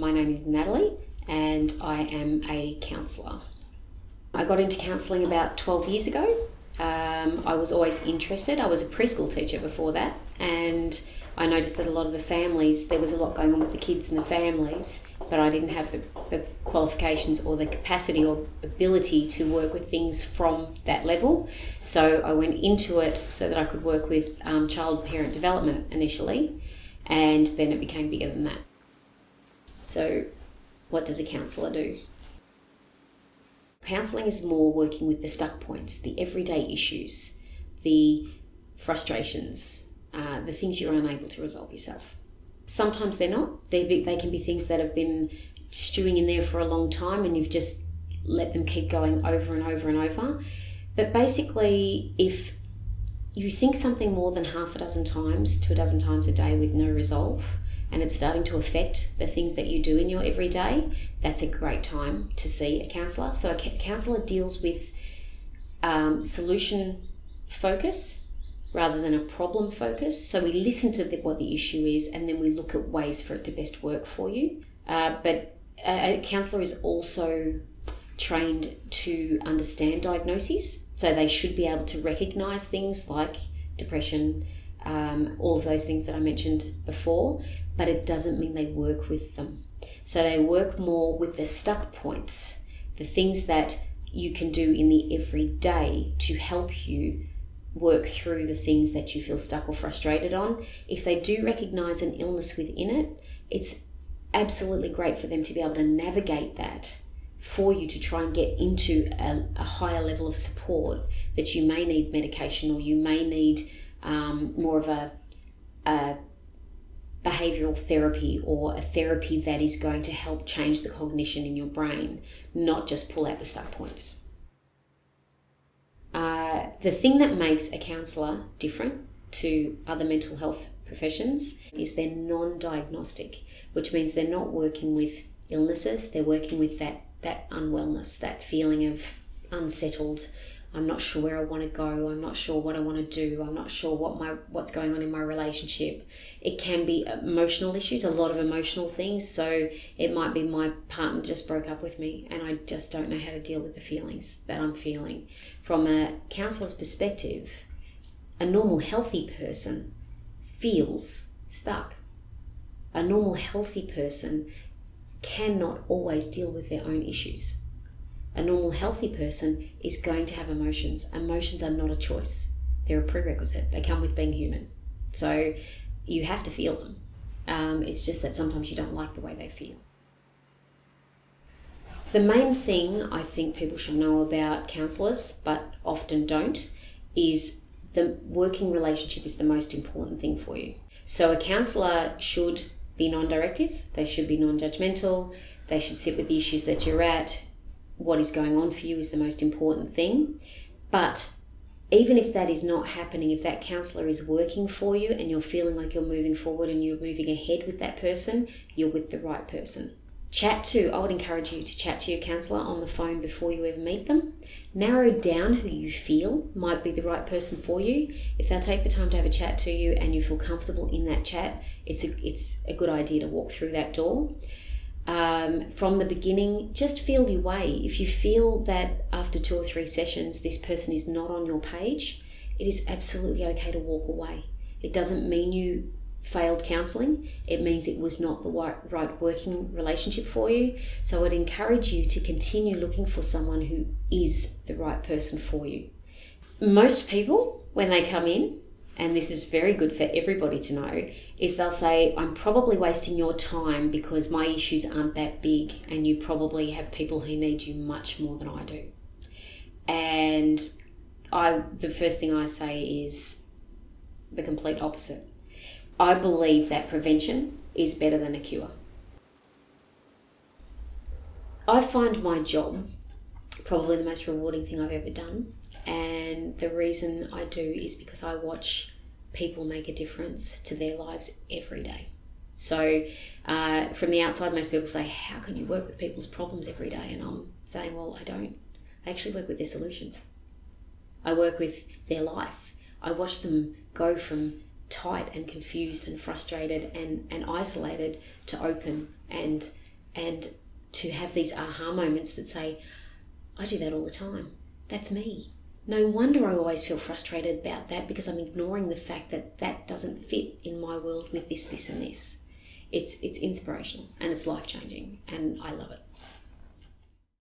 My name is Natalie and I am a counsellor. I got into counselling about 12 years ago. I was always interested. I was a preschool teacher before that, and I noticed that a lot of the families, there was a lot going on with the kids and the families, but I didn't have the qualifications or the capacity or ability to work with things from that level. So I went into it so that I could work with child-parent development initially, and then it became bigger than that. So what does a counsellor do? Counselling is more working with the stuck points, the everyday issues, the frustrations, the things you're unable to resolve yourself. Sometimes they're not. They can be things that have been stewing in there for a long time and you've just let them keep going over and over and over. But basically, if you think something more than half a dozen times to a dozen times a day with no resolve, and it's starting to affect the things that you do in your everyday, that's a great time to see a counsellor. So a counsellor deals with solution focus rather than a problem focus. So we listen to what the issue is and then we look at ways for it to best work for you. But a counsellor is also trained to understand diagnoses. So they should be able to recognise things like depression, all of those things that I mentioned before, but it doesn't mean they work with them. So they work more with the stuck points, the things that you can do in the everyday to help you work through the things that you feel stuck or frustrated on. If they do recognise an illness within it, it's absolutely great for them to be able to navigate that for you to try and get into a higher level of support, that you may need medication or you may need more of a behavioural therapy or a therapy that is going to help change the cognition in your brain, not just pull out the stuck points. The thing that makes a counsellor different to other mental health professions is they're non-diagnostic, which means they're not working with illnesses, they're working with that unwellness, that feeling of unsettled. I'm not sure where I want to go. I'm not sure what I want to do. I'm not sure what's going on in my relationship. It can be emotional issues, a lot of emotional things. So it might be my partner just broke up with me and I just don't know how to deal with the feelings that I'm feeling. From a counsellor's perspective, a normal healthy person feels stuck. A normal healthy person cannot always deal with their own issues. A normal healthy person is going to have emotions. Emotions are not a choice. They're a prerequisite. They come with being human. So you have to feel them. It's just that sometimes you don't like the way they feel. The main thing I think people should know about counsellors, but often don't, is the working relationship is the most important thing for you. So a counsellor should be non-directive. They should be non-judgmental. They should sit with the issues that you're at. What is going on for you is the most important thing. But even if that is not happening, if that counsellor is working for you and you're feeling like you're moving forward and you're moving ahead with that person, you're with the right person. I would encourage you to chat to your counsellor on the phone before you ever meet them. Narrow down who you feel might be the right person for you. If they'll take the time to have a chat to you and you feel comfortable in that chat, it's a good idea to walk through that door. From the beginning, just feel your way. If you feel that after 2 or 3 sessions this person is not on your page, it is absolutely okay to walk away. It doesn't mean you failed counselling. It means it was not the right working relationship for you. So I would encourage you to continue looking for someone who is the right person for you. Most people, when they come in, and this is very good for everybody to know, is they'll say, I'm probably wasting your time because my issues aren't that big and you probably have people who need you much more than I do. And the first thing I say is the complete opposite. I believe that prevention is better than a cure. I find my job probably the most rewarding thing I've ever done. And the reason I do is because I watch people make a difference to their lives every day. So from the outside, most people say, how can you work with people's problems every day? And I'm saying, well, I don't. I actually work with their solutions. I work with their life. I watch them go from tight and confused and frustrated and isolated to open and and to have these aha moments that say, I do that all the time. That's me. No wonder I always feel frustrated about that, because I'm ignoring the fact that that doesn't fit in my world with this, this, and this. It's inspirational and it's life-changing, and I love it.